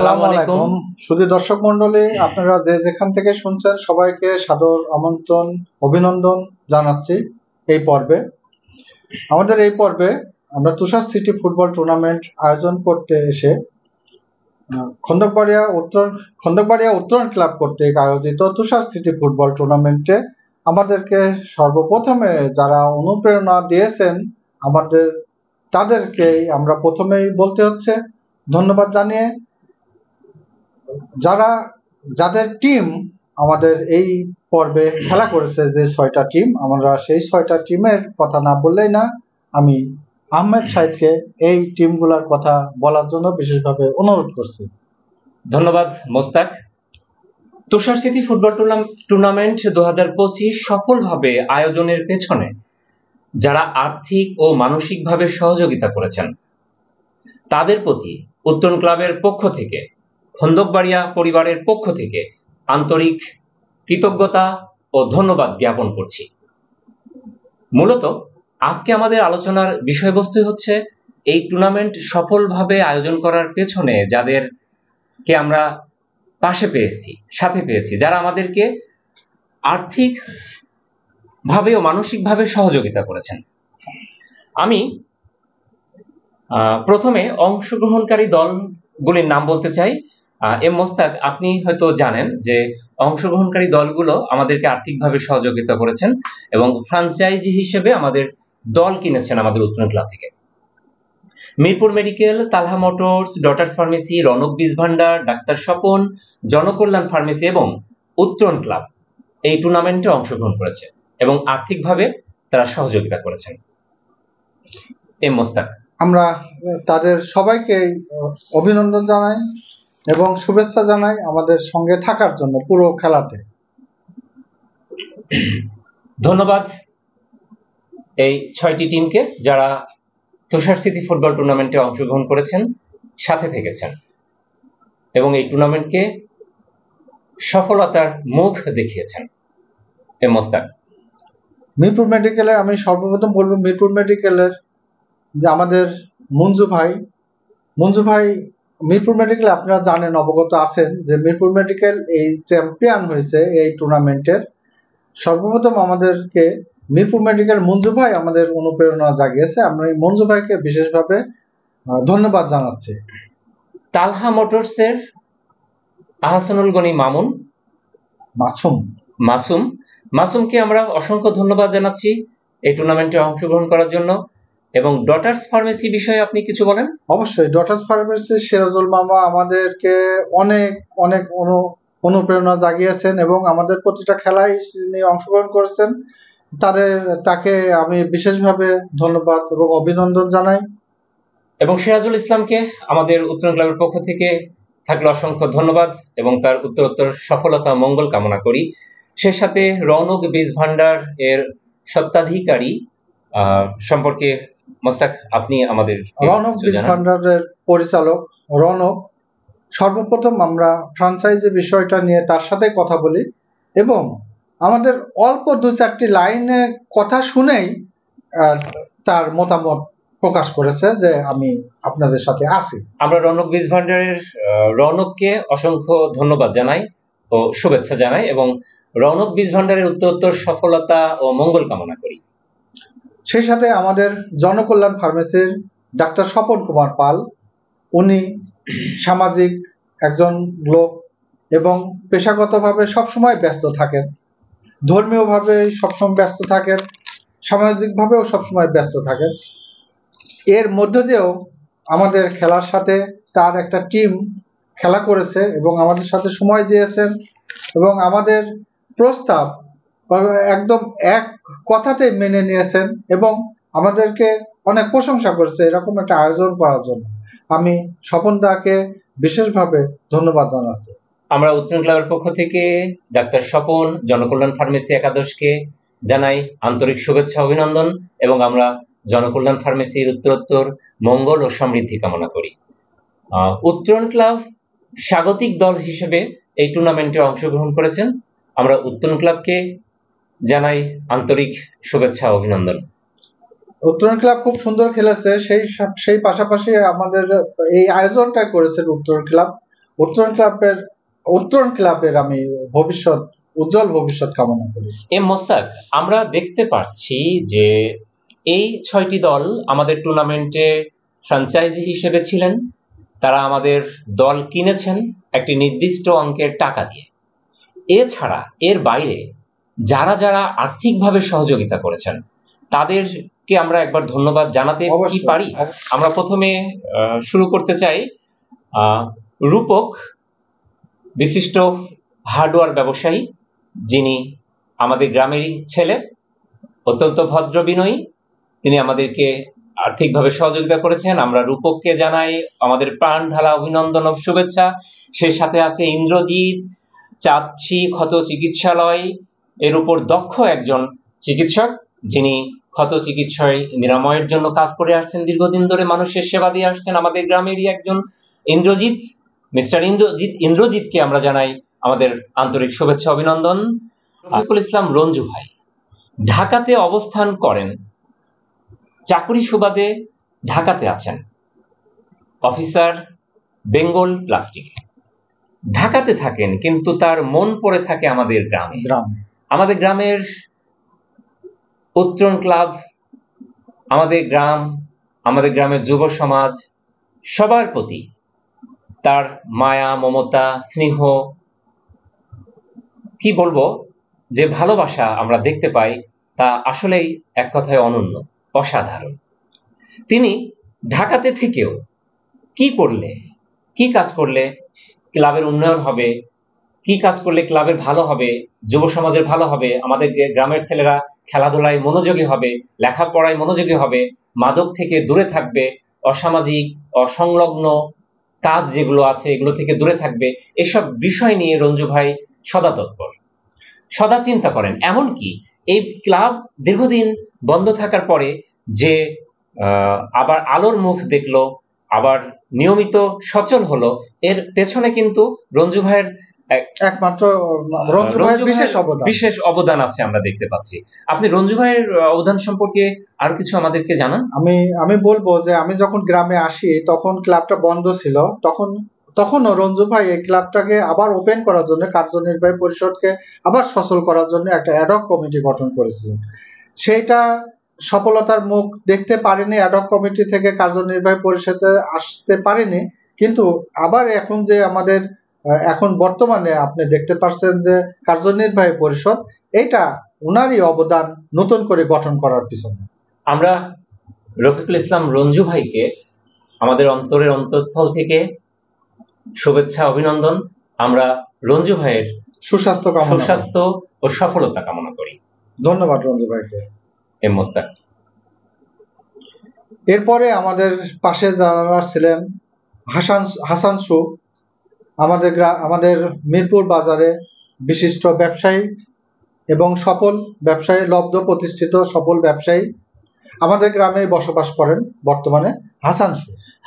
আসসালামু আলাইকুম সুধী দর্শক মন্ডলী, আপনারা যে যেখান থেকে শুনছেন সবাইকে সাদর আমন্ত্রণ অভিনন্দন জানাচ্ছি। আমাদের এই পর্বে আমরা তুষার সিটি ফুটবল টুর্নামেন্ট আয়োজন করতে এসে খন্দকবাড়িয়া উত্তরণ ক্লাব কর্তৃক আয়োজিত তুষার সিটি ফুটবল টুর্নামেন্টে আমাদেরকে সর্বপ্রথমে যারা অনুপ্রেরণা দিয়েছেন তাদেরকে আমরা প্রথমেই বলতে হচ্ছে ধন্যবাদ জানিয়ে, যাদের টিম আমাদের এই পর্বে খেলা করেছে, যে 6টা টিম, আমরা সেই 6টা টিমের কথা না বললেই না। আমি আহমেদ সাইদকে এই টিমগুলোর কথা বলার জন্য বিশেষভাবে অনুরোধ করছি। ধন্যবাদ মোস্তাক। তুষার সিটি ফুটবল টুর্নামেন্ট 2025 সফলভাবে আয়োজনের পেছনে যারা আর্থিক ও মানসিকভাবে সহযোগিতা করেছেন তাদের প্রতি উত্তরণ ক্লাবের পক্ষ থেকে, খন্দকবাড়িয়া পরিবারের পক্ষ থেকে আন্তরিক কৃতজ্ঞতা ও ধন্যবাদ জ্ঞাপন করছি। মূলত আজকে আমাদের আলোচনার বিষয়বস্তু হচ্ছে এই টুর্নামেন্ট সফলভাবে আয়োজন করার পেছনে যাদেরকে আমরা পাশে পেয়েছি, সাথে পেয়েছি, যারা আমাদেরকে আর্থিক ভাবে ও মানসিকভাবে সহযোগিতা করেছেন। আমি প্রথমে অংশগ্রহণকারী দলগুলির নাম বলতে চাই। এম মোস্তাক, আপনি হয়তো জানেন যে অংশগ্রহণকারী দলগুলো আমাদেরকে আর্থিকভাবে সহযোগিতা করেছেন এবং ফ্র্যাঞ্চাইজি হিসেবে আমাদের দল কিনেছেন আমাদের উত্তরণ ক্লাব থেকে। মিরপুর মেডিকেল, তালহা মোটরস, ডটার্স ফার্মেসি, রনক বীজ ভান্ডার, ডাক্তার স্বপন, জনকল্যাণ ফার্মেসি এবং উত্তরণ ক্লাব এই টুর্নামেন্টে অংশগ্রহণ করেছে এবং আর্থিকভাবে তারা সহযোগিতা করেছেন। এম মোস্তাক, আমরা তাদের সবাইকে অভিনন্দন জানাই এবং শুভেচ্ছা জানাই আমাদের সঙ্গে থাকার জন্য পুরো খেলাতে। ধন্যবাদ এই 6টি টিমকে যারা তুষার সিটি ফুটবল টুর্নামেন্টে অংশগ্রহণ করেছেন, সাথে থেকেছেন এবং এই টুর্নামেন্টকে সফলতার মুখ দেখিয়েছেন। এম মোস্তাক, মিরপুর মেডিকেলে আমি সর্বপ্রথম বলবো, মিরপুর মেডিকেলের যে আমাদের মঞ্জু ভাই মিরপুর মেডিকেল, আপনারা জানেন, অবগত আছেন যে মিরপুর মেডিকেল এই চ্যাম্পিয়ন হয়েছে এই টুর্নামেন্টের। সর্বপ্রথম আমাদেরকে মিরপুর মেডিকেল মঞ্জু ভাই আমাদের অনুপ্রেরণা জাগিয়েছে। আমরা এই মঞ্জু ভাইকে বিশেষভাবে ধন্যবাদ জানাচ্ছি। তালহা মোটরসের আহসানুল গনি মাসুমকে আমরা অসংখ্য ধন্যবাদ জানাচ্ছি এই টুর্নামেন্টে অংশগ্রহণ করার জন্য। এবং ডটার্স ফার্মেসি বিষয়ে আপনি কিছু বলেন? অবশ্যই, ডটার্স ফার্মেসি সিরাজুল মামা আমাদেরকে অনেক অনেক অনুপ্রেরণা জাগিয়েছেন এবং আমাদের প্রতিটা খেলায় তিনি অংশগ্রহণ করেছেন। তাকে আমি বিশেষভাবে ধন্যবাদ এবং অভিনন্দন জানাই। এবং সিরাজুল ইসলামকে আমাদের উত্তরণ ক্লাবের পক্ষ থেকে থাকলে অসংখ্য ধন্যবাদ এবং তার উত্তরোত্তর সফলতা মঙ্গল কামনা করি। সে সাথে রৌনক বীজ ভান্ডার এর স্বত্বাধিকারী সম্পর্কে মোস্তাক, আপনি আমাদের রৌনক বীজ ভান্ডারের পরিচালক রৌনক, সর্বপ্রথম আমরা ফ্র্যাঞ্চাইজি বিষয়টা নিয়ে তার সাথে কথা বলি এবং আমাদের অল্প 2-4টি লাইনের কথা শুনেই তার মতামত প্রকাশ করেছে যে আমি আপনাদের সাথে আছি। আমরা রৌনক বীজ ভান্ডারের রৌনককে অসংখ্য ধন্যবাদ জানাই ও শুভেচ্ছা জানাই এবং রৌনক বীজ ভান্ডারের উত্তরোত্তর সফলতা ও মঙ্গল কামনা করি। সেই সাথে আমাদের জনকল্যাণ ফার্মেসির ডাক্তার স্বপন কুমার পাল, উনি সামাজিক একজন লোক এবং পেশাগতভাবে সবসময় ব্যস্ত থাকেন, ধর্মীয়ভাবে সবসময় ব্যস্ত থাকেন, সামাজিকভাবেও সবসময় ব্যস্ত থাকেন। এর মধ্য দিয়েও আমাদের খেলার সাথে তার একটা টিম খেলা করেছে এবং আমাদের সাথে সময় দিয়েছেন এবং আমাদের প্রস্তাব একদম এক কথাতে মেনে নিয়েছেন এবং আমাদেরকে অনেক প্রশংসা করেছে এরকম একটা আয়োজন করার জন্য। আমি স্বপন দাকে বিশেষভাবে ধন্যবাদ জানাচ্ছি। আমরা উত্তরণ ক্লাবের পক্ষ থেকে ডাক্তার স্বপন, জনকল্যাণ ফার্মেসি একাদশকে জানাই আন্তরিক শুভেচ্ছা অভিনন্দন এবং আমরা জনকল্যাণ ফার্মেসির উত্তরোত্তর মঙ্গল ও সমৃদ্ধি কামনা করি। উত্তরণ ক্লাব স্বাগতিক দল হিসেবে এই টুর্নামেন্টে অংশগ্রহণ করেছেন। আমরা উত্তরণ ক্লাবকে জানাই আন্তরিক শুভেচ্ছা অভিনন্দন। উত্তরণ ক্লাব খুব সুন্দর খেলেছে, সেই পাশাপাশি আমাদের এই আয়োজনটা করেছেন উত্তরণ ক্লাব। উত্তরণ ক্লাবের আমি উজ্জ্বল ভবিষ্যৎ কামনা করি। মোস্তাক, আমরা দেখতে পাচ্ছি যে এই 6টি দল আমাদের টুর্নামেন্টে ফ্র্যাঞ্চাইজি হিসেবে ছিলেন। তারা আমাদের দল কিনেছেন একটি নির্দিষ্ট অঙ্কের টাকা দিয়ে। এছাড়া এর বাইরে যারা যারা আর্থিকভাবে সহযোগিতা করেছেন তাদেরকে আমরা একবার ধন্যবাদ জানাতে কি পারি? আমরা প্রথমে শুরু করতে চাই রূপক, বিশিষ্ট হার্ডওয়্যার ব্যবসায়ী, যিনি আমাদের গ্রামেরই ছেলে, অত্যন্ত ভদ্র বিনয়ী। তিনি আমাদেরকে আর্থিকভাবে সহযোগিতা করেছেন। আমরা রূপককে জানাই আমাদের প্রাণ ঢালা অভিনন্দন ও শুভেচ্ছা। সেই সাথে আছে ইন্দ্রজিৎ, চাঁদশী ক্ষত চিকিৎসালয় এর উপর দক্ষ একজন চিকিৎসক, যিনি ক্ষত চিকিৎসায় নিরাময়ের জন্য কাজ করে আসছেন, দীর্ঘদিন ধরে মানুষের সেবা দিয়ে আসছেন। আমাদের গ্রামেরই একজন ইন্দ্রজিৎ, মিস্টার ইন্দ্রজিৎকে আমরা জানাই আমাদের আন্তরিক শুভেচ্ছা অভিনন্দন। রফিকুল ইসলাম রঞ্জু ভাই ঢাকাতে অবস্থান করেন, চাকুরি সুবাদে ঢাকাতে আছেন, অফিসার, বেঙ্গল প্লাস্টিক। ঢাকাতে থাকেন কিন্তু তার মন পড়ে থাকে আমাদের গ্রামে। আমাদের গ্রামের উত্তরণ ক্লাব, আমাদের গ্রাম, আমাদের গ্রামের যুব সমাজ, সবার প্রতি তার মায়া, মমতা, স্নেহ, কি বলবো, যে ভালোবাসা আমরা দেখতে পাই তা আসলেই এক কথায় অনন্য, অসাধারণ। তিনি ঢাকাতে থেকেও কি করলে, কি কাজ করলে ক্লাবের উন্নয়ন হবে, কি কাজ করলে ক্লাবের ভালো হবে, যুব সমাজের ভালো হবে, আমাদের গ্রামের ছেলেরা খেলাধুলায় মনোযোগী হবে, লেখাপড়ায় মনোযোগী হবে, মাদক থেকে দূরে থাকবে, অসামাজিক অসংলগ্ন কাজ যেগুলো আছে এগুলো থেকে দূরে থাকবে, এসব বিষয় নিয়ে রঞ্জু ভাই সদা তৎপর, সদা চিন্তা করেন। এমনকি এই ক্লাব দীর্ঘদিন বন্ধ থাকার পরে যে আবার আলোর মুখ দেখলো, আবার নিয়মিত সচল হলো, এর পেছনে কিন্তু রঞ্জু ভাইয়ের একমাত্র বিশেষ অবদান আছে আমরা দেখতে পাচ্ছি। আপনি রঞ্জু ভাইয়ের অবদান সম্পর্কে আর কিছু আমাদেরকে জানান। আমি বলবো যে আমি যখন গ্রামে আসি তখন ক্লাবটা বন্ধ ছিল, তখনও রঞ্জু ভাই এই ক্লাবটাকে আবার ওপেন করার জন্য, কার্যনির্বাহী পরিষদকে আবার সচল করার জন্য একটা অ্যাডহক কমিটি গঠন করেছিলেন। সেইটা সফলতার মুখ দেখতে পারেনি, অ্যাডহক কমিটি থেকে কার্যনির্বাহী পরিষদে আসতে পারেনি। কিন্তু আবার এখন যে আমাদের এখন বর্তমানে আপনি দেখতে পাচ্ছেন যে কার্যনির্বাহী পরিষদ, এইটা উনারই অবদান নতুন করে গঠন করার পিছনে। আমরা রফিকুল ইসলাম রঞ্জু ভাইকে আমাদের অন্তরের অন্তঃস্থল থেকে শুভেচ্ছা অভিনন্দন। আমরা রঞ্জু ভাইয়ের সুস্বাস্থ্য ও সফলতা কামনা করি। ধন্যবাদ রঞ্জু ভাইকে। মোস্তাক, এরপরে আমাদের পাশে যারা ছিলেন হাসান সু, আমাদের মিরপুর বাজারে বিশিষ্ট ব্যবসায়ী এবং সফল ব্যবসায়ী, লব্ধ প্রতিষ্ঠিত সফল ব্যবসায়ী, আমাদের গ্রামে বসবাস করেন বর্তমানে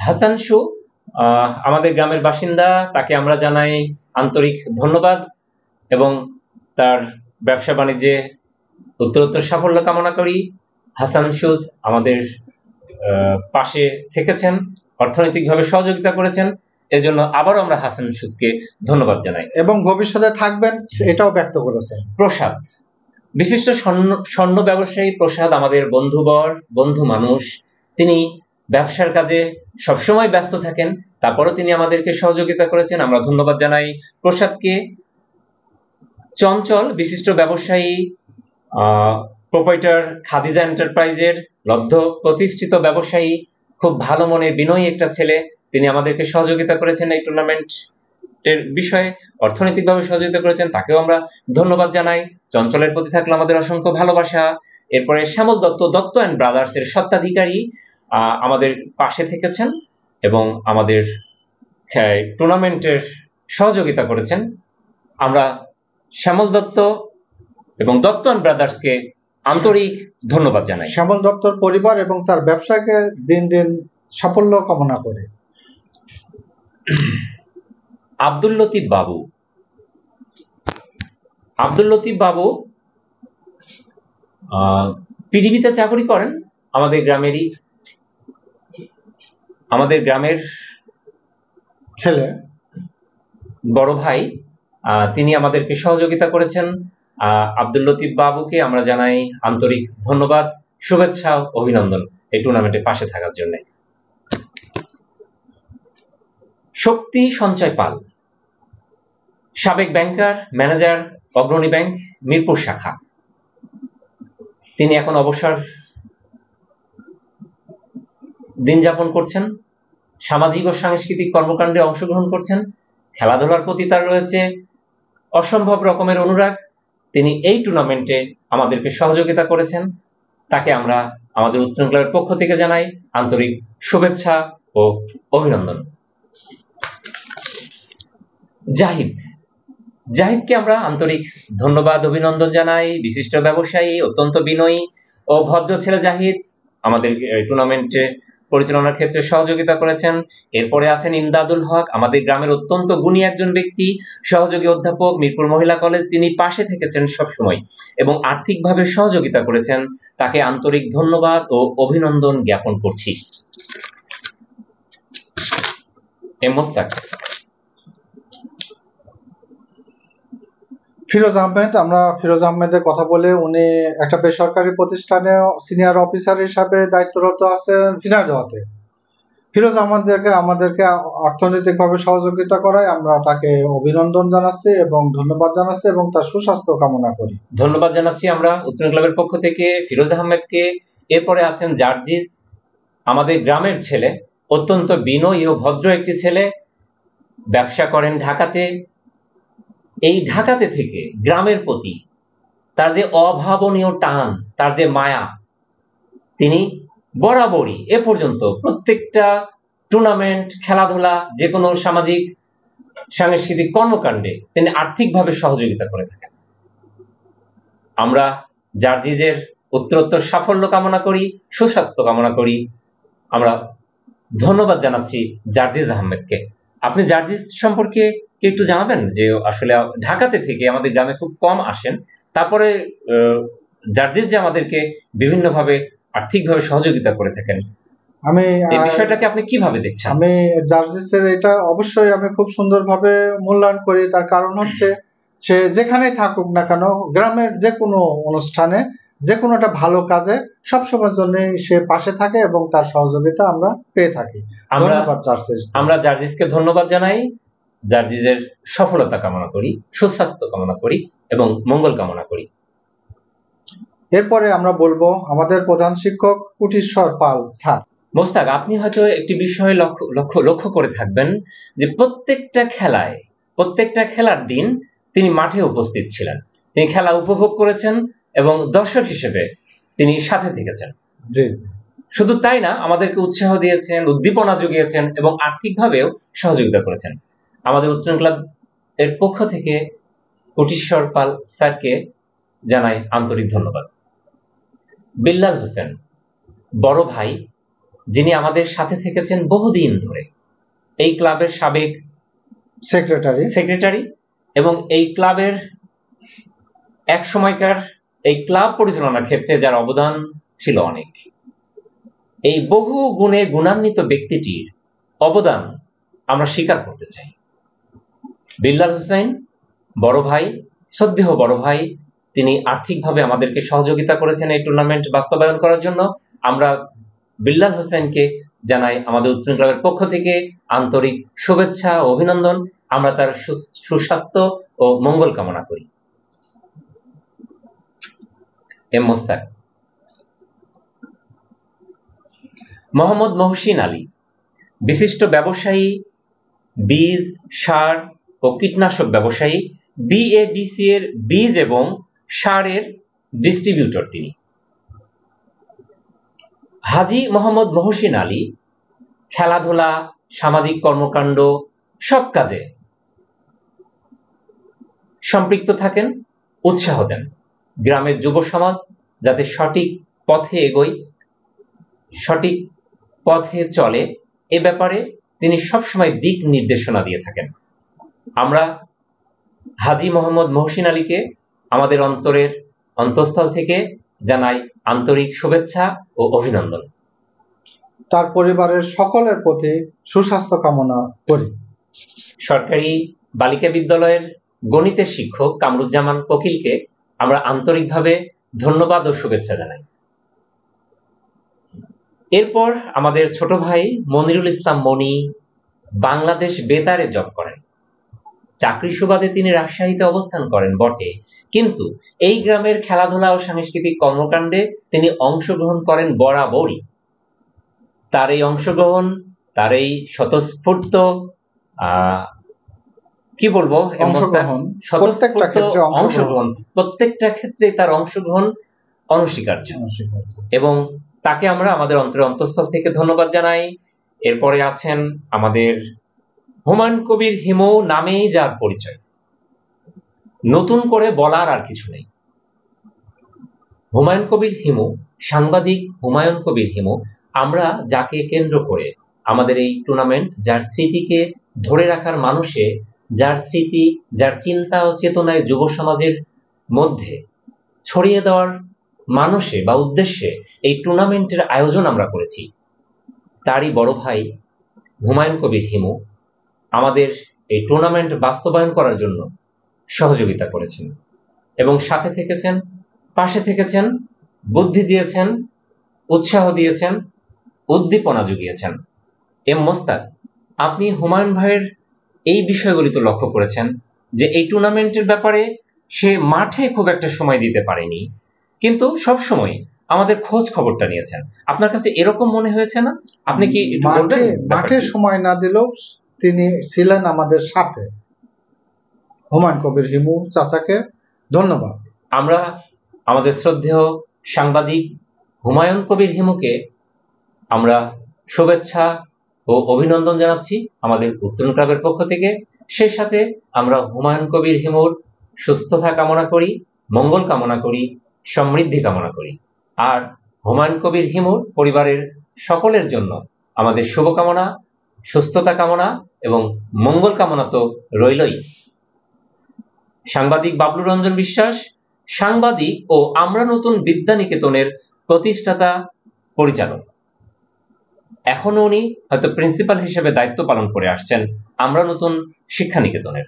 হাসান সু আমাদের গ্রামের বাসিন্দা। তাকে আমরা জানাই আন্তরিক ধন্যবাদ এবং তার ব্যবসা বাণিজ্যে উত্তরোত্তর সাফল্য কামনা করি। হাসান সুজ আমাদের পাশে থেকেছেন, অর্থনৈতিকভাবে সহযোগিতা করেছেন, এজন্য আবারও আমরা হাসান সুজকে ধন্যবাদ জানাই এবং ভবিষ্যতে থাকবেন এটাও ব্যক্ত করেছেন। প্রসাদ, বিশিষ্ট স্বর্ণ ব্যবসায়ী প্রসাদ আমাদের বন্ধু মানুষ। তিনি ব্যবসার কাজে সবসময় ব্যস্ত থাকেন, তারপরও তিনি আমাদেরকে সহযোগিতা করেছেন, আমরা ধন্যবাদ জানাই প্রসাদকে। চঞ্চল, বিশিষ্ট ব্যবসায়ী, প্রোপাইটার, খাদিজা এন্টারপ্রাইজের লব্ধ প্রতিষ্ঠিত ব্যবসায়ী, খুব ভালো মনে বিনয়ী একটা ছেলে। তিনি আমাদেরকে সহযোগিতা করেছেন এই টুর্নামেন্টের বিষয়ে, অর্থনৈতিকভাবে সহযোগিতা করেছেন, তাকেও আমরা ধন্যবাদ জানাই। চঞ্চলের প্রতি থাকলো আমাদের অসংখ্য ভালোবাসা। এরপরে শ্যামল দত্ত অ্যান্ড ব্রাদার্স এর স্বত্বাধিকারী আমাদের পাশে থেকেছেন এবং আমাদের টুর্নামেন্টের সহযোগিতা করেছেন। আমরা শ্যামল দত্ত এবং দত্ত অ্যান্ড ব্রাদার্সকে আন্তরিক ধন্যবাদ জানাই। শ্যামল দত্তর পরিবার এবং তার ব্যবসাকে দিন দিন সাফল্য কামনা করে। আব্দুল লতিফ বাবু পিডিবিতে চাকরি করেন, আমাদের গ্রামের ছেলে। বড় ভাই, তিনি আমাদেরকে সহযোগিতা করেছেন। আব্দুল লতিফ বাবুকে আমরা জানাই আন্তরিক ধন্যবাদ, শুভেচ্ছা, অভিনন্দন এই টুর্নামেন্টে পাশে থাকার জন্য। শক্তি সঞ্চয় পাল, সাবেক ব্যাংকার, ম্যানেজার, অগ্রণী ব্যাংক মিরপুর শাখা। তিনি এখন অবসর দিন যাপন করছেন, সামাজিক ও সাংস্কৃতিক কর্মকাণ্ডে অংশগ্রহণ করছেন, খেলাধুলার প্রতি তার রয়েছে অসম্ভব রকমের অনুরাগ। তিনি এই টুর্নামেন্টে আমাদেরকে সহযোগিতা করেছেন, তাকে আমরা আমাদের উত্তরণ ক্লাবের পক্ষ থেকে জানাই আন্তরিক শুভেচ্ছা ও অভিনন্দন। জাহিদকে আমরা আন্তরিক ধন্যবাদ, অভিনন্দন জানাই। বিশিষ্ট ব্যবসায়ী, অত্যন্ত বিনয়ী ও ভদ্র ছেলে জাহিদ আমাদের টুর্নামেন্টে পরিচালনার ক্ষেত্রে সহযোগিতা করেছেন। এরপরে আছেন ইমদাদুল হক, আমাদের গ্রামের অত্যন্ত গুণী একজন ব্যক্তি, সহযোগী অধ্যাপক, মিরপুর মহিলা কলেজ। তিনি পাশে থেকেছেন সবসময় এবং আর্থিকভাবে সহযোগিতা করেছেন, তাকে আন্তরিক ধন্যবাদ ও অভিনন্দন জ্ঞাপন করছি। মোস্তাক, ফিরোজ আহমেদ, আমরা ফিরোজ আহমেদের কথা বলে, উনি একটা বেসরকারি প্রতিষ্ঠানে সিনিয়র অফিসার হিসাবে দায়িত্বরত আছেন ঝিনাইদহতে। ফিরোজ আমাদেরকে অর্থনৈতিকভাবে সহযোগিতা করায় আমরা তাকে অভিনন্দন জানাচ্ছি এবং ধন্যবাদ জানাচ্ছি এবং তার সুস্বাস্থ্য কামনা করি। ধন্যবাদ জানাচ্ছি আমরা উত্তরণ ক্লাবের পক্ষ থেকে ফিরোজ আহমেদকে। এরপরে আছেন জার্জিস, আমাদের গ্রামের ছেলে, অত্যন্ত বিনয়ী ও ভদ্র একটি ছেলে, ব্যবসা করেন ঢাকাতে। এই ঢাকাতে থেকে গ্রামের প্রতি তার যে অভাবনীয় টান, তার যে মায়া, তিনি বরাবরই এ পর্যন্ত প্রত্যেকটা টুর্নামেন্ট, খেলাধুলা, যে কোনো সামাজিক সাংস্কৃতিক কর্মকাণ্ডে তিনি আর্থিকভাবে সহযোগিতা করে থাকেন। আমরা জার্জিজের উত্তরোত্তর সাফল্য কামনা করি, সুস্বাস্থ্য কামনা করি। আমরা ধন্যবাদ জানাচ্ছি জার্জিজ আহমেদকে। আপনি জার্জিজ সম্পর্কে কি একটু জানাবেন? যে আসলে ঢাকাতে থেকে আমাদের গ্রামে খুব কম আসেন, তারপরে জার্জিজ যে আমাদেরকে বিভিন্নভাবে আর্থিকভাবে সহযোগিতা করে থাকেন, এই বিষয়টাকে আপনি কিভাবে দেখছেন? আমি জার্জিসের এটা অবশ্যই আমি খুব সুন্দরভাবে মূল্যায়ন করি। তার কারণ হচ্ছে সে যেখানেই থাকুক না কেন, গ্রামের যে কোনো অনুষ্ঠানে, যে কোনো একটা ভালো কাজে সবসময়ের জন্য সে পাশে থাকে এবং তার সহযোগিতা আমরা পেয়ে থাকি। ধন্যবাদ জার্জিস। আমরা জার্জিসকে ধন্যবাদ জানাই, জার্জিসের সফলতা কামনা করি, সুস্বাস্থ্য কামনা করি এবং মঙ্গল কামনা করি। এরপরে আমরা বলবো আমাদের প্রধান শিক্ষক কুটিশ্বর পাল স্যার। মোস্তাক, আপনি হয়তো একটি বিষয় লক্ষ্য করে থাকবেন যে প্রত্যেকটা খেলার দিন তিনি মাঠে উপস্থিত ছিলেন, তিনি খেলা উপভোগ করেছেন এবং দর্শক হিসেবে তিনি সাথে থেকেছেন। জি, শুধু তাই না, আমাদেরকে উৎসাহ দিয়েছেন, উদ্দীপনা জুগিয়েছেন এবং আর্থিকভাবেও সহযোগিতা করেছেন। আমাদের উত্তরণ ক্লাব এর পক্ষ থেকে কুটিশ্বর পাল স্যারকে জানাই আন্তরিক ধন্যবাদ। বিল্লাল হোসেন, বড় ভাই, যিনি আমাদের সাথে থেকেছেন বহুদিন ধরে, এই ক্লাবের সাবেক সেক্রেটারি এবং এই ক্লাবের এক সময়কার এই ক্লাব পরিচালনার ক্ষেত্রে যার অবদান ছিল অনেক, এই বহু গুণে গুণান্বিত ব্যক্তিটির অবদান আমরা স্বীকার করতে চাই। বিল্লাল হোসেন বড় ভাই, শ্রদ্ধেয় বড় ভাই, তিনি আর্থিকভাবে আমাদেরকে সহযোগিতা করেছেন এই টুর্নামেন্ট বাস্তবায়ন করার জন্য। আমরা বিল্লাল হোসেনকে জানাই আমাদের উত্তরণ ক্লাবের পক্ষ থেকে আন্তরিক শুভেচ্ছা ও অভিনন্দন। আমরা তার সুস্বাস্থ্য ও মঙ্গল কামনা করি। মোস্তাক, মোহাম্মদ মহসিন আলী, বিশিষ্ট ব্যবসায়ী, বীজ, সার ও কীটনাশক ব্যবসায়ী, বিএডিসি এর বীজ এবং সারের ডিস্ট্রিবিউটর তিনি। হাজী মোহাম্মদ মহসিন আলী খেলাধুলা, সামাজিক কর্মকাণ্ড সব কাজে সম্পৃক্ত থাকেন, উৎসাহ দেন। গ্রামের যুব সমাজ যাতে সঠিক পথে এগোয়, সঠিক পথে চলে, এ ব্যাপারে তিনি সবসময় দিক নির্দেশনা দিয়ে থাকেন। আমরা হাজী মোহাম্মদ মহসিন আলীকে আমাদের অন্তঃস্থল থেকে জানাই আন্তরিক শুভেচ্ছা ও অভিনন্দন। তার পরিবারের সকলের প্রতি সুস্বাস্থ্য কামনা করি। সরকারি বালিকা বিদ্যালয়ের গণিতের শিক্ষক কামরুজ্জামান কোকিলকে আমরা আন্তরিকভাবে ধন্যবাদ ও শুভেচ্ছা জানাই। এরপর আমাদের ছোট ভাই মনিরুল ইসলাম মনি বাংলাদেশ বেতারে জব করেন। চাকরি সুবাদে তিনি রাজশাহীতে অবস্থান করেন বটে, কিন্তু এই গ্রামের খেলাধুলা ও সাংস্কৃতিক কর্মকাণ্ডে তিনি অংশগ্রহণ করেন বরাবরই। তার এই অংশগ্রহণ, তার এই স্বতঃস্ফূর্ত কি বলবো অংশগ্রহণ, প্রত্যেকটা ক্ষেত্রে তার অংশগ্রহণ অনস্বীকার্য এবং তাকে আমরা আমাদের অন্তরের অন্তঃস্থল থেকে ধন্যবাদ জানাই। এরপরে আছেন আমাদের হুমায়ুন কবির হিমু, নামেই যার পরিচয়, নতুন করে বলার আর কিছু নেই। হুমায়ুন কবির হিমু, সাংবাদিক হুমায়ুন কবির হিমু, আমরা যাকে কেন্দ্র করে আমাদের এই টুর্নামেন্ট, যার স্মৃতিকে ধরে রাখার মানুষে, যার স্মৃতি, যার চিন্তা ও চেতনায় যুব সমাজের মধ্যে ছড়িয়ে দেওয়ার মানুষে বা উদ্দেশ্যে এই টুর্নামেন্টের আয়োজন আমরা করেছি, তারই বড় ভাই হুমায়ুন কবির হিমু আমাদের এই টুর্নামেন্ট বাস্তবায়ন করার জন্য সহযোগিতা করেছেন এবং সাথে থেকেছেন, পাশে থেকেছেন, বুদ্ধি দিয়েছেন, উৎসাহ দিয়েছেন, উদ্দীপনা জুগিয়েছেন। এম মোস্তাক, আপনি হুমায়ুন ভাইয়ের এই বিষয়গুলি তো লক্ষ্য করেছেন যে এই টুর্নামেন্টের ব্যাপারে সে মাঠে খুব একটা সময় দিতে পারেনি, কিন্তু সব সময় আমাদের খোঁজ খবরটা নিয়েছেন। আপনার কাছে এরকম মনে হয়েছে না? আপনি কি মাঠে সময় না দিলেও তিনি ছিলেন আমাদের সাথে। হুমায়ুন কবির হিমু চাচাকে ধন্যবাদ। আমরা আমাদের শ্রদ্ধেয় সাংবাদিক হুমায়ুন কবির হিমুকে আমরা শুভেচ্ছা ও অভিনন্দন জানাচ্ছি আমাদের উত্তরণ ক্লাবের পক্ষ থেকে। সেই সাথে আমরা হুমায়ুন কবির হিমুর সুস্থতা কামনা করি, মঙ্গল কামনা করি, সমৃদ্ধি কামনা করি। আর হুমায়ুন কবির হিমুর পরিবারের সকলের জন্য আমাদের শুভকামনা, সুস্থতা কামনা এবং মঙ্গল কামনা তো রইলই। সাংবাদিক বাবলু রঞ্জন বিশ্বাস, সাংবাদিক ও আমরা নতুন বিদ্যানিকেতনের প্রতিষ্ঠাতা পরিচালক। এখনো উনি হয়তো প্রিন্সিপাল হিসেবে দায়িত্ব পালন করে আসছেন আমরা নতুন শিক্ষা নিকেতনের।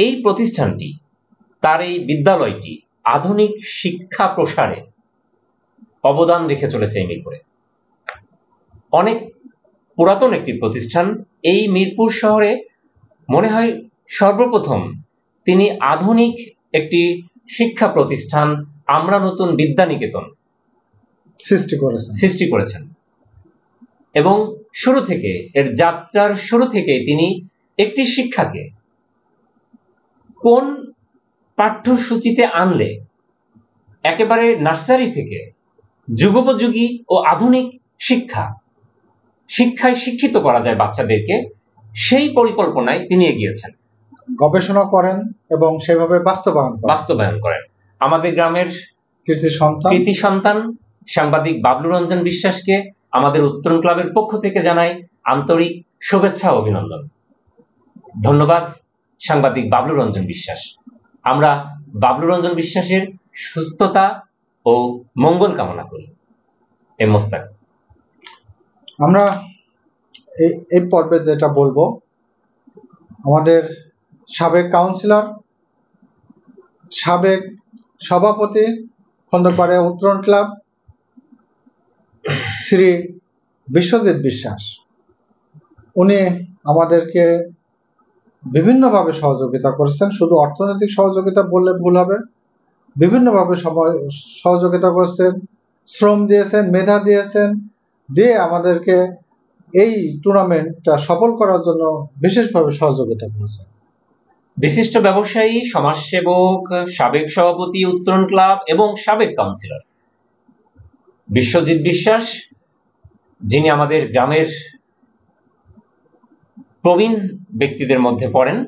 এই প্রতিষ্ঠানটি, তার এই বিদ্যালয়টি আধুনিক শিক্ষা প্রসারে অবদান রেখে চলেছে এই মিরপুরে। অনেক পুরাতন একটি প্রতিষ্ঠান। এই মিরপুর শহরে মনে হয় সর্বপ্রথম তিনি আধুনিক একটি শিক্ষা প্রতিষ্ঠান আমরা নতুন বিদ্যানিকেতন সৃষ্টি করেছেন এবং শুরু থেকে, এর যাত্রার শুরু থেকে তিনি একটি শিক্ষাকে কোন পাঠ্যসূচিতে আনলে একেবারে নার্সারি থেকে যুগোপযোগী ও আধুনিক শিক্ষায় শিক্ষিত করা যায় বাচ্চাদেরকে, সেই পরিকল্পনায় তিনি এগিয়েছেন, গবেষণা করেন এবং সেভাবে বাস্তবায়ন করেন। আমাদের গ্রামের কৃতি সন্তান সাংবাদিক বাবলু রঞ্জন বিশ্বাসকে আমাদের উত্তরণ ক্লাবের পক্ষ থেকে জানাই আন্তরিক শুভেচ্ছা ও অভিনন্দন। ধন্যবাদ সাংবাদিক বাবলু রঞ্জন বিশ্বাস। আমরা বাবলু রঞ্জন বিশ্বাসের সুস্থতা ও মঙ্গল কামনা করি। এম মোস্তাক, আমরা এই পর্বে যেটা বলবো, আমাদের সাবেক কাউন্সিলর, সাবেক সভাপতি খন্দকারে উত্তরণ ক্লাব শ্রী বিশ্বজিৎ বিশ্বাস, উনি আমাদেরকে বিভিন্নভাবে সহযোগিতা করেছেন। শুধু অর্থনৈতিক সহযোগিতা বললে ভুল হবে, বিভিন্নভাবে সহযোগিতা করেছেন, শ্রম দিয়েছেন, মেধা দিয়েছেন, দিয়ে আমাদেরকে এই টুর্নামেন্টটা সফল করার জন্য বিশেষভাবে সহযোগিতা করেছেন। বিশিষ্ট ব্যবসায়ী, সমাজসেবক, সাবেক সভাপতি উত্তরণ ক্লাব এবং সাবেক কাউন্সিলর বিশ্বজিৎ বিশ্বাস, যিনি আমাদের গ্রামের প্রবীণ ব্যক্তিদের মধ্যে পড়েন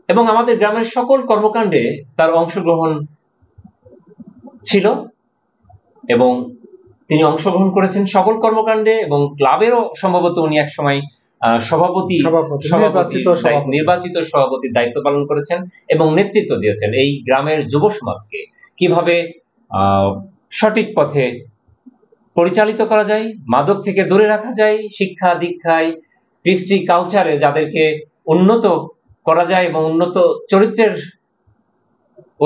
এবং আমাদের গ্রামের সকল কর্মকাণ্ডে তার অংশগ্রহণ ছিল এবং তিনি অংশগ্রহণ করেছেন সকল কর্মকাণ্ডে এবং ক্লাবেরও সম্ভবত উনি এক সময় নির্বাচিত সভাপতির দায়িত্ব পালন করেছেন এবং নেতৃত্ব দিয়েছেন এই গ্রামের যুব সমাজকে কিভাবে সঠিক পথে পরিচালিত করা যায়, মাদক থেকে দূরে রাখা যায়, শিক্ষা দীক্ষায়, কৃষ্টি কালচারে যাদেরকে উন্নত করা যায় এবং উন্নত চরিত্রের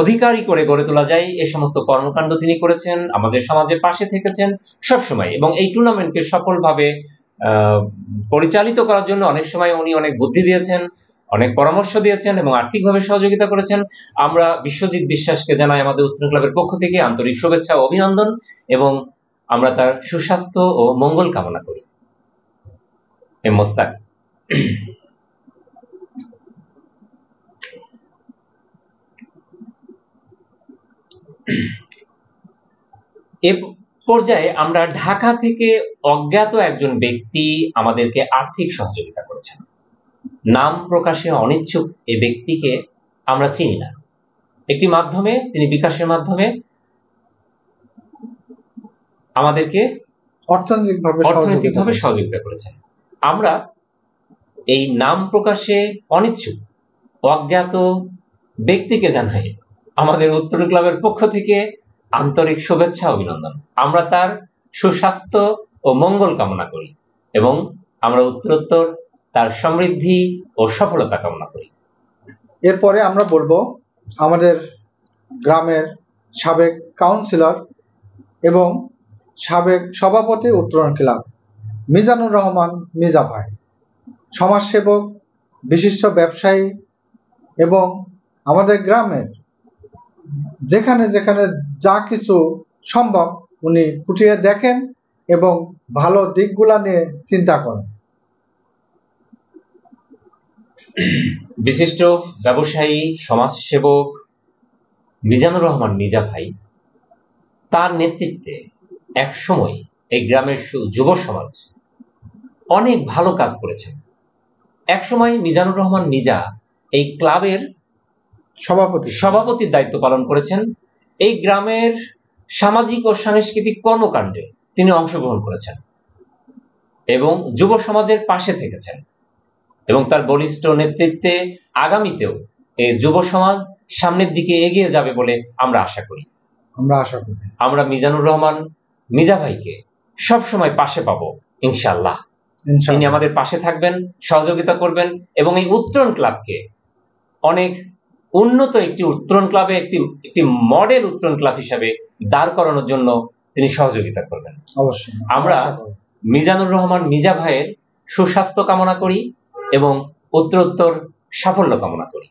অধিকারী করে গড়ে তোলা যায়, এই সমস্ত কর্মকাণ্ড তিনি করেছেন, আমাদের সমাজের পাশে থেকেছেন সবসময়, এবং এই টুর্নামেন্টকে সফলভাবে পরিচালিত করার জন্য অনেক সময় উনি অনেক বুদ্ধি দিয়েছেন, অনেক পরামর্শ দিয়েছেন এবং আর্থিকভাবে সহযোগিতা করেছেন। আমরা বিশ্বজিৎ বিশ্বাসকে জানাই আমাদের উত্তরণ ক্লাবের পক্ষ থেকে আন্তরিক শুভেচ্ছা ও অভিনন্দন, এবং আমরা তার সুস্বাস্থ্য ও মঙ্গল কামনা করি। এম মোস্তাক। এ পর্যায়ে আমরা ঢাকা থেকে অজ্ঞাত একজন ব্যক্তি আমাদেরকে আর্থিক সহযোগিতা করেছেন। নাম প্রকাশে অনিচ্ছুক এই ব্যক্তিকে আমরা চিনি না। একটি মাধ্যমে, তিনি বিকাশের মাধ্যমে আমাদেরকে অর্থনৈতিকভাবে সহযোগিতা করেছেন। আমরা এই নাম প্রকাশে অনিচ্ছুক অজ্ঞাত ব্যক্তিকে জানাই আমাদের উত্তরণ ক্লাবের পক্ষ থেকে আন্তরিক শুভেচ্ছা অভিনন্দন। আমরা তার সুস্বাস্থ্য ও মঙ্গল কামনা করি এবং আমরা উত্তরোত্তর তার সমৃদ্ধি ও সফলতা কামনা করি। এরপরে আমরা বলবো আমাদের গ্রামের সাবেক কাউন্সিলর এবং সাবেক সভাপতি উত্তরণ ক্লাব মিজানুর রহমান মিজা ভাই, সমাজসেবক, বিশিষ্ট ব্যবসায়ী এবং আমাদের গ্রামের যেখানে যেখানে যা কিছু সম্ভব উনি ফুটিয়ে দেখেন এবং ভালো দিকগুলা নিয়ে চিন্তা করেন। বিশিষ্ট ব্যবসায়ী, সমাজসেবক মিজানুর রহমান মিজা ভাই, তার নেতৃত্বে একসময় এই গ্রামের যুব সমাজ অনেক ভালো কাজ করেছেন। একসময় মিজানুর রহমান মিজা এই ক্লাবের সভাপতির দায়িত্ব পালন করেছেন। এই গ্রামের সামাজিক ও সাংস্কৃতিক কর্মকাণ্ডে তিনি অংশগ্রহণ করেছেন এবং যুব সমাজের পাশে থেকেছেন, এবং তার বলিষ্ঠ নেতৃত্বে আগামীতেও এই যুব সমাজ সামনের দিকে এগিয়ে যাবে বলে আমরা আশা করি। আমরা মিজানুর রহমান মিজা ভাইকে সবসময় পাশে পাবো ইনশাআল্লাহ। তিনি আমাদের পাশে থাকবেন, সহযোগিতা করবেন এবং এই উত্তরণ ক্লাবকে অনেক উন্নত একটি উত্তরণ ক্লাবে, একটি মডেল উত্তরণ ক্লাব হিসাবে দাঁড় করানোর জন্য তিনি সহযোগিতা করবেন। অবশ্যই আমরা মিজানুর রহমান মিজা ভাইয়ের সুস্বাস্থ্য কামনা করি এবং উত্তরোত্তর সাফল্য কামনা করি।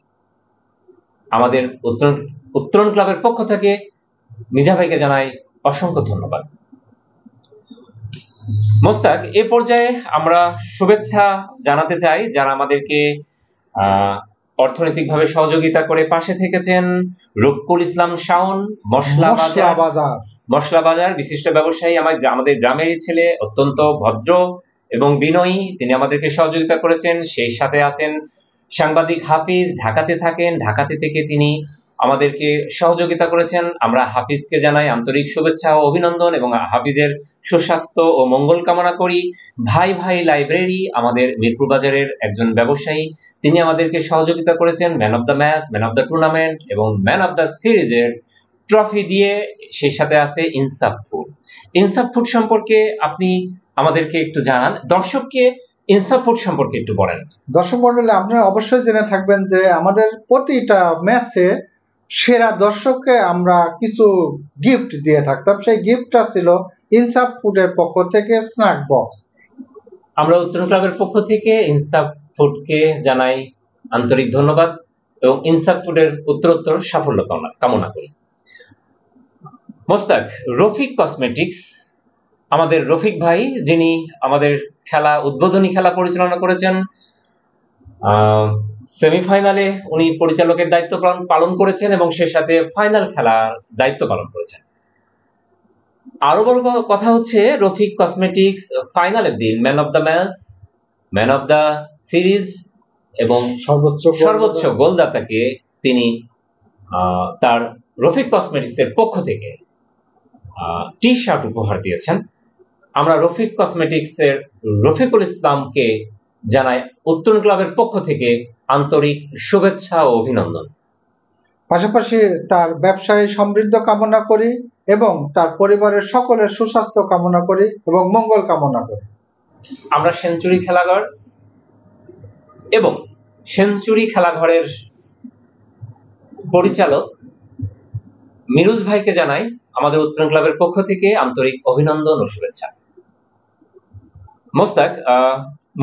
আমাদের উত্তরণ ক্লাবের পক্ষ থেকে মিজা ভাইকে জানাই অসংখ্য ধন্যবাদ। মোস্তাক, এ পর্যায়ে আমরা শুভেচ্ছা জানাতে চাই যারা আমাদেরকে অর্থনৈতিকভাবে সহযোগিতা করে পাশে থেকেছেন। রূপকুল ইসলাম শাওন, মশলা বাজার বিশিষ্ট ব্যবসায়ী, আমাদের গ্রামেরই ছেলে, অত্যন্ত ভদ্র এবং বিনয়ী, তিনি আমাদেরকে সহযোগিতা করেছেন। সেই সাথে আছেন সাংবাদিক হাফিজ, ঢাকাতে থাকেন, ঢাকাতে থেকে তিনি আমাদেরকে সহযোগিতা করেছেন। আমরা হাফিজকে জানাই আন্তরিক শুভেচ্ছা ও অভিনন্দন এবং হাফিজের সুস্বাস্থ্য ও মঙ্গল কামনা করি। ভাই ভাই লাইব্রেরি আমাদের মিরপুর বাজারের একজন ব্যবসায়ী, তিনি আমাদেরকে সহযোগিতা করেছেন man of the match, man of the tournament এবং ম্যান অফ দ্য সিরিজের ট্রফি দিয়ে। সেই সাথে আছে ইনসাফ ফুড। ইনসাফ ফুড সম্পর্কে আপনি আমাদেরকে একটু জানান, দর্শককে ইনসাফ ফুড সম্পর্কে একটু বলেন। দর্শক মণ্ডলী, আপনারা অবশ্যই জেনে থাকবেন যে আমাদের প্রতিটা ম্যাচে সেরা দর্শককে আমরা কিছু গিফট দিয়ে থাকতাম। সেই গিফটটা ছিল ইনসাফ ফুডের পক্ষ থেকে স্ন্যাক বক্স। আমরা উত্তরণ ক্লাবের পক্ষ থেকে ইনসাফ ফুডকে জানাই আন্তরিক ধন্যবাদ এবং ইনসাফ ফুডের উত্তরোত্তর সাফল্য কামনা করি। মোস্তাক, রফিক কসমেটিক্স, আমাদের রফিক ভাই, যিনি আমাদের উদ্বোধনী খেলা পরিচালনা করেছেন, সেমিফাইনালে উনি পরিচালকের দায়িত্ব পালন করেছেন এবং সে সাথে ফাইনাল খেলার দায়িত্ব পালন করেছেন। আরো বড় কথা হচ্ছে, রফিক কসমেটিক্স ফাইনালের দিন man of the match, man of the series এবং সর্বোচ্চ গোলদাতাকে তিনি তার রফিক কসমেটিক্স এর পক্ষ থেকে টি শার্ট উপহার দিয়েছেন। আমরা রফিক কসমেটিক্স এর রফিকুল ইসলামকে জানাই উত্তরণ ক্লাবের পক্ষ থেকে আন্তরিক শুভেচ্ছা ও অভিনন্দন। পাশাপাশি তার ব্যবসায় সমৃদ্ধ কামনা করি এবং তার পরিবারের সকলের সুস্বাস্থ্য কামনা করি এবং মঙ্গল কামনা করি। আমরা সেঞ্চুরি খেলাঘর এবং সেঞ্চুরি খেলাঘরের পরিচালক মিরুজ ভাইকে জানাই আমাদের উত্তরণ ক্লাবের পক্ষ থেকে আন্তরিক অভিনন্দন ও শুভেচ্ছা। মোস্তাক,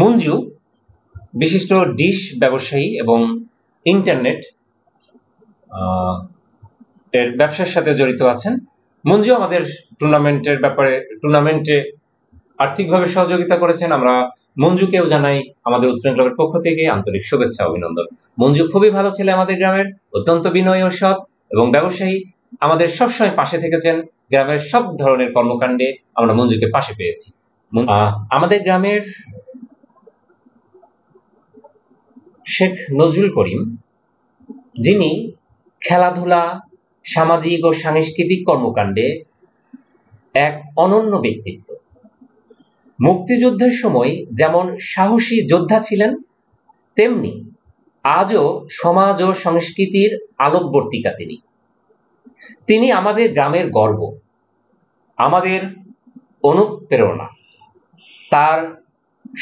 মঞ্জু বিশিষ্ট ডিশ ব্যবসায়ী এবং ইন্টারনেট এর ব্যবসার সাথে জড়িত আছেন। মঞ্জু আমাদের টুর্নামেন্টে আর্থিকভাবে সহযোগিতা করেছেন। আমরা মঞ্জুকেও জানাই আমাদের উত্তরণ ক্লাবের পক্ষ থেকে আন্তরিক শুভেচ্ছা অভিনন্দন। মঞ্জু খুবই ভালো ছেলে, আমাদের গ্রামের অত্যন্ত বিনয়ী ও সৎ এবং ব্যবসায়ী। আমাদের সবসময় পাশে থেকেছেন। গ্রামের সব ধরনের কর্মকাণ্ডে আমরা মঞ্জুকে পাশে পেয়েছি। আমাদের গ্রামের শেখ নজরুল করিম, যিনি খেলাধুলা, সামাজিক ও সাংস্কৃতিক কর্মকাণ্ডে এক অনন্য ব্যক্তিত্ব। মুক্তিযুদ্ধের সময় যেমন সাহসী যোদ্ধা ছিলেন, তেমনি আজও সমাজ ও সংস্কৃতির আলোকবর্তিকা তিনি আমাদের গ্রামের গর্ব, আমাদের অনুপ্রেরণা। তার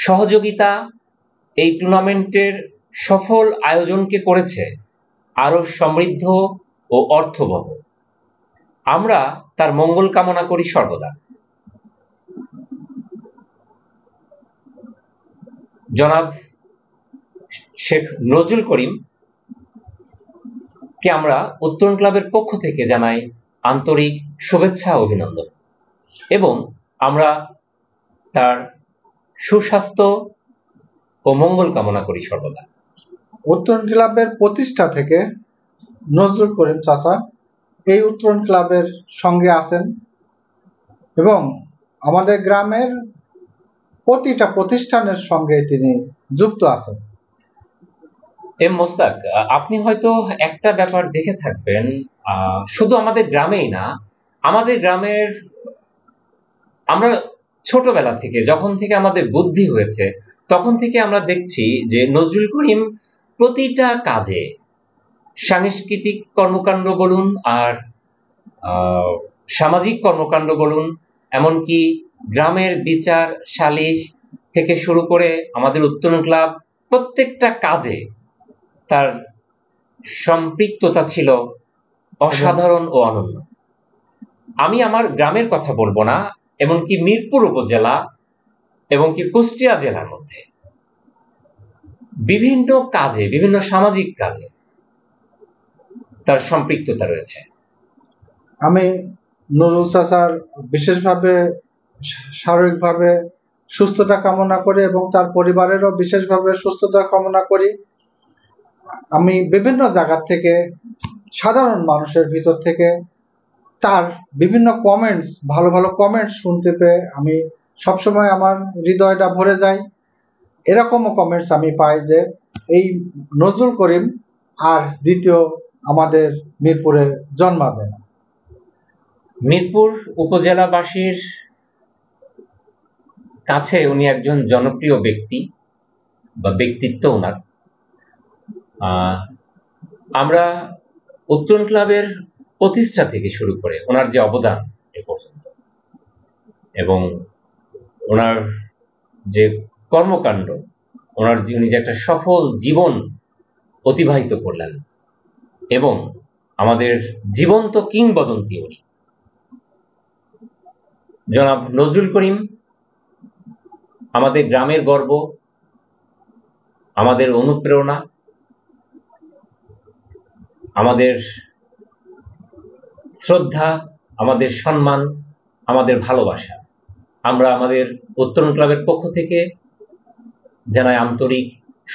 সহযোগিতা এই টুর্নামেন্টের সফল আয়োজনকে করেছে আরো সমৃদ্ধ ও অর্থবহ। আমরা তার মঙ্গল কামনা করি সর্বদা। জনাব শেখ নজরুল করিম কে আমরা উত্তরণ ক্লাবের পক্ষ থেকে জানাই আন্তরিক শুভেচ্ছা অভিনন্দন এবং আমরা তার সুস্বাস্থ্য ও মঙ্গল কামনা করি সর্বদা। উত্তরণ ক্লাবের প্রতিষ্ঠা থেকে নজরুল করিম চাচা এই উত্তরণ ক্লাবের সঙ্গে আছেন এবং আমাদের গ্রামের প্রতিটা প্রতিষ্ঠানের সঙ্গে তিনি যুক্ত আছেন। এম মোস্তাক, আপনি হয়তো একটা ব্যাপার দেখে থাকবেন, শুধু আমাদের গ্রামেই না, আমাদের গ্রামের আমরা ছোটবেলা থেকে, যখন থেকে আমাদের বুদ্ধি হয়েছে, তখন থেকে আমরা দেখছি যে নজরুল করিম প্রতিটা কাজে, সাংস্কৃতিক কর্মকাণ্ড বলুন আর সামাজিক কর্মকাণ্ড বলুন, এমনকি গ্রামের বিচার সালিশ থেকে শুরু করে আমাদের উত্তরণ ক্লাব, প্রত্যেকটা কাজে তার সম্পৃক্ততা ছিল অসাধারণ ও অনন্য। আমি আমার গ্রামের কথা বলবো না, এমনকি মিরপুর উপজেলা এবং কি কুষ্টিয়া জেলার মধ্যে বিভিন্ন কাজে, বিভিন্ন সামাজিক কাজে তার সম্পৃক্ততা রয়েছে। আমি নুরুল চাচার বিশেষভাবে শারীরিকভাবে সুস্থতা কামনা করি এবং তার পরিবারেরও বিশেষভাবে সুস্থতা কামনা করি। আমি বিভিন্ন জায়গা থেকে, সাধারণ মানুষের ভিতর থেকে তার বিভিন্ন কমেন্টস, ভালো ভালো কমেন্টস শুনতে পেয়ে আমি সবসময় আমার হৃদয়টা ভরে যায়। এরকমও কমেন্টস আমি পাই যে এই নজরুল করিম আর দ্বিতীয় আমাদের মিরপুরে জন্মাবে না। মিরপুর উপজেলাবাসীর কাছে উনি একজন জনপ্রিয় ব্যক্তি বা ব্যক্তিত্ব ওনার। আমরা উত্তরণ ক্লাবের প্রতিষ্ঠা থেকে শুরু করে ওনার যে অবদান এ পর্যন্ত এবং ওনার যে কর্মকাণ্ড, ওনার উনি যে একটা সফল জীবন অতিবাহিত করলেন এবং আমাদের জীবন্ত কিংবদন্তি উনি জনাব নজরুল করিম আমাদের গ্রামের গর্ব, আমাদের অনুপ্রেরণা, আমাদের শ্রদ্ধা, আমাদের সম্মান, আমাদের ভালোবাসা। আমরা আমাদের উত্তরণ ক্লাবের পক্ষ থেকে জানাই আন্তরিক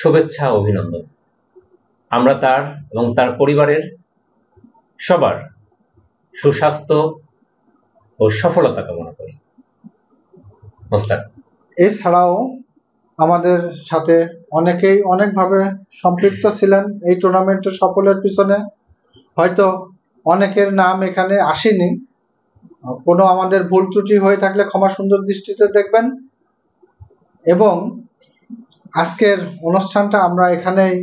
শুভেচ্ছা ও অভিনন্দন। আমরা তার এবং তার পরিবারের সবার সুস্বাস্থ্য ও সফলতা কামনা করি। মোস্তাক, এছাড়াও আমাদের সাথে অনেকেই অনেকভাবে সম্পৃক্ত ছিলেন এই টুর্নামেন্টের সফলের পিছনে। হয়তো অনেকের নাম এখানে আসেনি, কোনো আমাদের ভুল ত্রুটি হয়ে থাকলে ক্ষমা সুন্দর দৃষ্টিতে দেখবেন। এবং আজকের অনুষ্ঠানটা আমরা এখানেই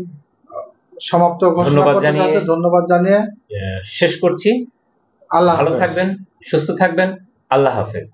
সমাপ্ত ঘোষণা করতে চাচ্ছি। ধন্যবাদ জানিয়ে শেষ করছি। আল্লাহ ভালো থাকবেন, সুস্থ থাকবেন। আল্লাহ হাফেজ।